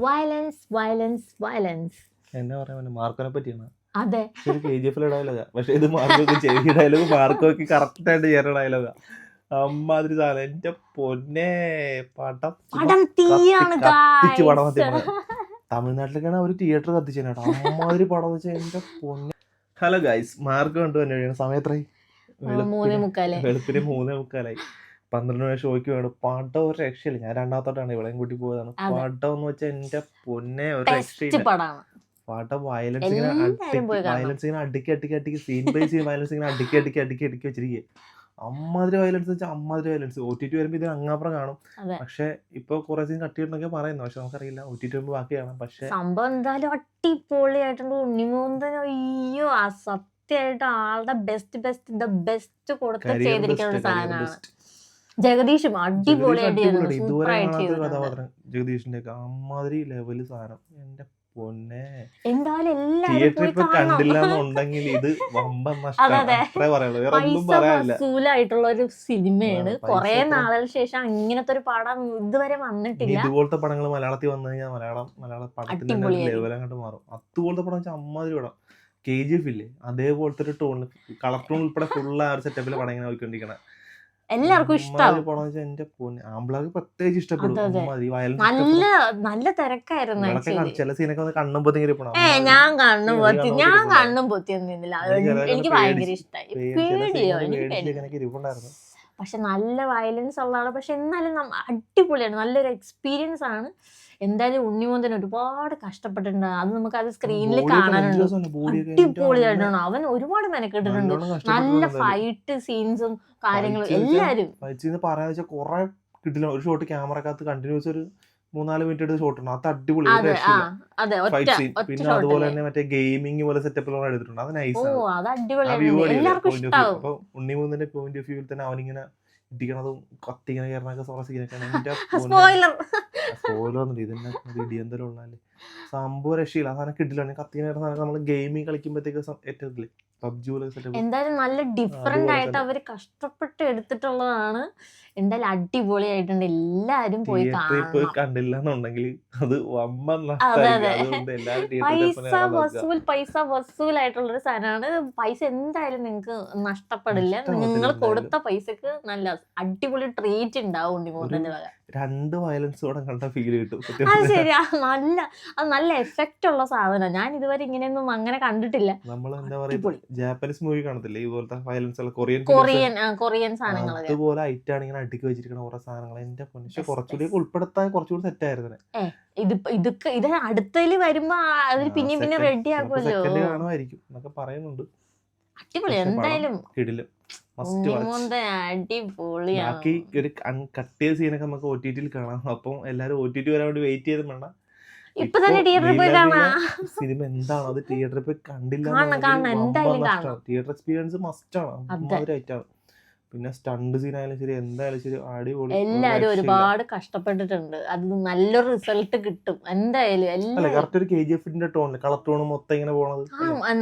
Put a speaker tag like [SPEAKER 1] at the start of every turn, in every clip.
[SPEAKER 1] Violence violence violence.
[SPEAKER 2] എന്നാ പറയാ മാർക്കോനെ പറ്റിയാണ്.
[SPEAKER 1] അതെ,
[SPEAKER 2] KGF ഡയലോഗാ, പക്ഷെ ഇത് മാർക്കോക്ക് ചെറിയ ഡയലോഗ്, മാർക്കോക്ക് കറക്റ്റ് ആയിട്ട് ചേരുന്ന ഡയലോഗാ. അമ്മാതിരി സാധനം. എന്റെ പൊന്നെ, പടം
[SPEAKER 1] തീയാണ്
[SPEAKER 2] കത്തിച്ച് പടം സത്യം. തമിഴ്നാട്ടിലൊക്കെയാണ് അവര് തിയേറ്റർ കത്തിച്ചേട്ടോ. അമ്മാതിരി പടം എന്ന് വെച്ചാൽ എന്റെ പൊന്നെ. ഹലോ ഗൈസ്, മാർക്ക് കണ്ടു തന്നെ സമയം എത്രയായി? വെളുപ്പിന് 3:45. 12 മണി ഷോയ്ക്ക് വേണം. പടം ഒരു രക്ഷയില്ല. ഞാൻ രണ്ടാമത്തോട്ടാണ് ഇവിടെയും കൂട്ടി പോയതാണ്. പടം എന്ന് വെച്ചാൽ എന്റെ പൊന്നെ ഒരു രക്ഷയില്ല. പടം വയലൻസ് ഇങ്ങനെ അടുക്കി സീൻ ബൈ സീൻ വയലൻസ് ഇങ്ങനെ അടുക്കി വെച്ചിരിക്കുക. അമ്മാതിരി വയലൻസ് വെച്ചാൽ അമ്മാതിരി വയലൻസ്. OTT വരുമ്പോൾ ഇതിന് അങ്ങാപ്പുറം കാണും. പക്ഷെ ഇപ്പൊ കുറെ സീൻ കട്ടിയിട്ടൊക്കെ പറയുന്നു, പക്ഷെ നമുക്കറിയില്ല. OTT വരുമ്പോൾ ബാക്കി കാണാം. പക്ഷെ
[SPEAKER 1] സംഭവം എന്തായാലും അടിപൊളിയായിട്ടുണ്ട്. ഉണ്ണിമൂന്തൻ അയ്യോ സത്യമായിട്ട് ആളുടെ ബെസ്റ്റ് കൊടുത്ത് ചെയ്തിരിക്കുന്ന ഒരു സാധനമാണ്. ജഗദീഷും അടിപൊളിയായിട്ട്
[SPEAKER 2] കഥാപാത്രം ജഗദീഷിന്റെ ഒക്കെ അമ്മാതിരി ലെവല് സാധനം. എന്റെ പൊന്നെ,
[SPEAKER 1] എന്തായാലും
[SPEAKER 2] കണ്ടില്ലെന്നുണ്ടെങ്കിൽ ഇത് വമ്പൻ
[SPEAKER 1] വസൂലായിട്ടുള്ള ഒരു സിനിമയാണ്. കുറെ നാളുകൾക്ക് ശേഷം ഇങ്ങനത്തെ ഒരു പടം ഇതുവരെ വന്നിട്ടില്ല.
[SPEAKER 2] ഇതുപോലത്തെ പടങ്ങൾ മലയാളത്തിൽ വന്നു കഴിഞ്ഞാൽ മലയാള പടത്തിന്റെ ലെവൽ അങ്ങോട്ട് മാറും. അതുപോലത്തെ പടം വെച്ചാൽ അമ്മാതിരി പടം. KGF ഇല്ലേ, അതേപോലത്തെ ഒരു ടോൺ, കളർ ടോൺ ഉൾപ്പെടെ ഫുൾ ആ ഒരു സെറ്റപ്പിൽ പടം ഇങ്ങനെ പോയിക്കൊണ്ടിരിക്കണേ.
[SPEAKER 1] എല്ലാവർക്കും ഇഷ്ടമാവും.
[SPEAKER 2] പ്രത്യേകിച്ച് ഇഷ്ടപ്പെടും.
[SPEAKER 1] നല്ല തിരക്കായിരുന്നു.
[SPEAKER 2] ചില സീനൊക്കെ കണ്ണും പൊത്തി
[SPEAKER 1] ഞാൻ കണ്ണും പൊത്തിയൊന്നുമില്ല. എനിക്ക് ഭയങ്കര ഇഷ്ടമായി. പക്ഷെ നല്ല വയലൻസ് ഉള്ളതാണ്. പക്ഷെ എന്നാലും അടിപൊളിയാണ്. നല്ലൊരു എക്സ്പീരിയൻസ് ആണ്. എന്തായാലും ഉണ്ണിമൂന്തൻ ഒരുപാട് കഷ്ടപ്പെട്ടിട്ടുണ്ട്. അത് നമുക്ക് അത് സ്ക്രീനിൽ കാണാനുണ്ട്. അടിപൊളിയായിട്ടാണ്. അവൻ ഒരുപാട് മെനക്കെട്ടിട്ടുണ്ട്. നല്ല ഫൈറ്റ് സീൻസും കാര്യങ്ങളും എല്ലാരും
[SPEAKER 2] കുറെ കിട്ടില്ല. ഒരു ഷോട്ട് ക്യാമറക്കകത്ത് കണ്ടിന്യൂസ് ഒരു 3-4 മിനിറ്റ് എടുത്ത് ഷോട്ട് ഉണ്ട്. അത് അടിപൊളി. പിന്നെ അതുപോലെ തന്നെ മറ്റേ ഗെയിമിംഗ് പോലെ സെറ്റപ്പിലാണ് എടുത്തിട്ടുണ്ട്. അത് നൈസാണ്. അപ്പൊ ഉണ്ണിമൂന്നിന്റെ പോയിന്റ് ഓഫ് വ്യൂവിൽ തന്നെ അവനിങ്ങനെ ഇടിക്കണതും കത്തിങ്ങനെ കയറണൊക്കെ സ്പോയിലൊന്നും ഇതന്നെ ഇടിയന്തരം ഉള്ളതല്ലേ സംഭവം രക്ഷയില്ല. ആ സാധനം കിട്ടില്ല. കത്തിങ്ങനെ സാധനം നമ്മള് ഗെയിമിങ് കളിക്കുമ്പോഴത്തേക്ക് ഏറ്റവും PUBG പോലെ സെറ്റപ്പ്.
[SPEAKER 1] എന്തായാലും നല്ല ഡിഫറെന്റ് ആയിട്ട് അവര് കഷ്ടപ്പെട്ട് എടുത്തിട്ടുള്ളതാണ്. എന്തായാലും അടിപൊളിയായിട്ടുണ്ട്. എല്ലാരും പോയി
[SPEAKER 2] കണ്ടില്ല എന്നുണ്ടെങ്കിൽ അത്
[SPEAKER 1] പൈസ വസൂലായിട്ടുള്ളൊരു സാധനമാണ്. പൈസ എന്തായാലും നിങ്ങൾക്ക് നഷ്ടപ്പെടില്ല. നിങ്ങൾ കൊടുത്ത പൈസക്ക് നല്ല അടിപൊളി ട്രീറ്റ് ഉണ്ടാവും ഉണ്ണിമൂന്തന്റെ വക.
[SPEAKER 2] 2 വയലൻസോടെ കണ്ട ഫീൽ കിട്ടും.
[SPEAKER 1] അത് ശരിയാ. നല്ല എഫക്റ്റ് ഉള്ള സാധനം. ഞാൻ ഇതുവരെ ഇങ്ങനെയൊന്നും അങ്ങനെ കണ്ടിട്ടില്ല.
[SPEAKER 2] നമ്മൾ എന്താ പറയാ, ജാപ്പനീസ് മൂവി കാണത്തില്ലേ ഇതുപോലത്തെ വയലൻസ് ഉള്ള
[SPEAKER 1] കൊറിയൻ സാധനങ്ങൾ
[SPEAKER 2] അതുപോലെ ഐറ്റാണ് ഇങ്ങനെ അടുക്കി വെച്ചിരിക്കണ കുറെ സാധനങ്ങൾ. എന്റെ പൊന്നിച്ച് കുറച്ചുകൂടി ഉൾപ്പെടുത്താൻ കുറച്ചുകൂടി സെറ്റ് ആയിരുന്നു.
[SPEAKER 1] ഇത് അടുത്തതില് വരുമ്പോ അതിൽ പിന്നെ റെഡി ആകുമല്ലോ
[SPEAKER 2] കാണുമായിരിക്കും എന്നൊക്കെ പറയുന്നുണ്ട്.
[SPEAKER 1] അടിപൊളി. എന്തായാലും
[SPEAKER 2] കിടിലും.
[SPEAKER 1] അടിപൊളിയാണ്.
[SPEAKER 2] ബാക്കി ഒരു കട്ടിയ സീനൊക്കെ നമുക്ക് OTT കാണാം. അപ്പം എല്ലാരും OTT വരാൻ വേണ്ടി വെയിറ്റ് ചെയ്ത് വേണ്ട.
[SPEAKER 1] ഇപ്പൊ തന്നെ തിയേറ്ററിൽ പോയി കാണാം.
[SPEAKER 2] സിനിമ എന്താണോ അത് തിയേറ്ററിൽ പോയി കണ്ടില്ല. തിയേറ്റർ എക്സ്പീരിയൻസ് മസ്റ്റ് ആണ്. പിന്നെ സ്റ്റണ്ട് സീൻ ആയാലും ശരി, എന്തായാലും ശരി, അടിപൊളി.
[SPEAKER 1] എല്ലാരും ഒരുപാട് കഷ്ടപ്പെട്ടിട്ടുണ്ട്. അത് നല്ലൊരു റിസൾട്ട് കിട്ടും എന്തായാലും.
[SPEAKER 2] കറക്റ്റ് ഒരു KGFന്റെ ടോൺ, കളർ ടോൺ മൊത്തം ഇങ്ങനെ പോണത്.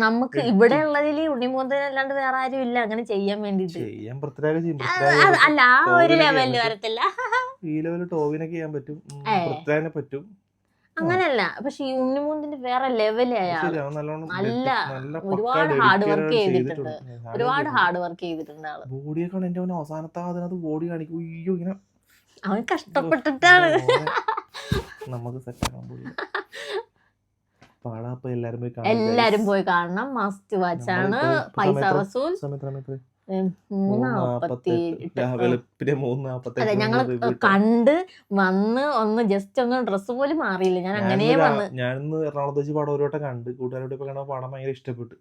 [SPEAKER 1] നമുക്ക് ഇവിടെ ഉള്ളതിൽ ഉണ്ണിമൂന്തൻ അല്ലാണ്ട് വേറെ ആരും ഇല്ല അങ്ങനെ ചെയ്യാൻ വേണ്ടിട്ട്.
[SPEAKER 2] ചെയ്യാൻ പൃഥ്വിരാജ് ചെയ്യും.
[SPEAKER 1] അല്ല ആ ഒരു ലെവലിൽ വരത്തില്ല.
[SPEAKER 2] ഈ ലെവലിൽ ടോവിനൊക്കെ ചെയ്യാൻ പറ്റും, പൃഥ്വിരാജിനെ പറ്റും.
[SPEAKER 1] അങ്ങനെയല്ല, പക്ഷെ ഈ ഉണ്ണിമൂന്തിന്റെ വേറെ ലെവല്. നല്ല ഒരുപാട് ഹാർഡ് വർക്ക് ചെയ്തിട്ടുണ്ട്. ആള്.
[SPEAKER 2] ബോഡിയൊക്കെ എന്റെ അവസാനത്തെ അതിനകത്ത് ബോഡി കാണിക്കും. അയ്യോ, ഇങ്ങനെ
[SPEAKER 1] അവൻ കഷ്ടപ്പെട്ടിട്ടാണ്.
[SPEAKER 2] നമുക്ക് സെറ്റാക്കാൻ ബോഡി. പാടാ.
[SPEAKER 1] എല്ലാരും പോയി കാണണം. മസ്റ്റ് വാച്ച് ആണ്. പൈസ വസൂൽ. അതെ, ഞങ്ങള് കണ്ട് വന്ന് ഒന്ന് ജസ്റ്റ് ഒന്ന് ഡ്രസ്സ് പോലും മാറിയില്ല. ഞാൻ അങ്ങനെ വന്ന്
[SPEAKER 2] ഞാനിന്ന് എറണാകുളത്ത് വെച്ച് പടം ഒരു വട്ടം കണ്ട് കൂട്ടുകാരോട് കണ്ട പടം ഭയങ്കര ഇഷ്ടപ്പെട്ടു.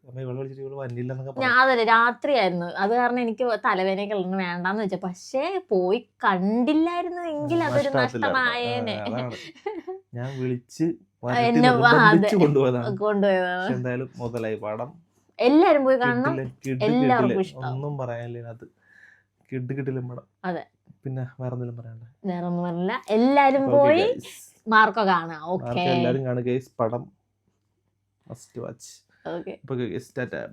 [SPEAKER 1] അതെ, രാത്രിയായിരുന്നു. അത് കാരണം എനിക്ക് തലവേദനയൊക്കെ വേണ്ടാന്ന് വെച്ചാ. പക്ഷേ പോയി കണ്ടില്ലായിരുന്നു എങ്കിൽ അതൊരു നഷ്ടമായേനെ.
[SPEAKER 2] ഞാൻ വിളിച്ച് കൊണ്ടുപോയതാണ്. എന്തായാലും മുതലായി പടം.
[SPEAKER 1] എല്ലാരും പോയി കാണണം. എല്ലാവർക്കും ഇഷ്ടം.
[SPEAKER 2] ഒന്നും പറയാനില്ല. അത് കിട്ടില്ല പടം.
[SPEAKER 1] അതെ.
[SPEAKER 2] പിന്നെ വേറെ എന്തെങ്കിലും പറയണ്ട?
[SPEAKER 1] വേറെ ഒന്നും പറഞ്ഞില്ല. എല്ലാരും പോയി മാർക്കോ കാണാം. ഓക്കെ,
[SPEAKER 2] എല്ലാരും കാണുക പടം. Must watch.
[SPEAKER 1] Okay,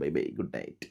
[SPEAKER 2] bye bye, good night.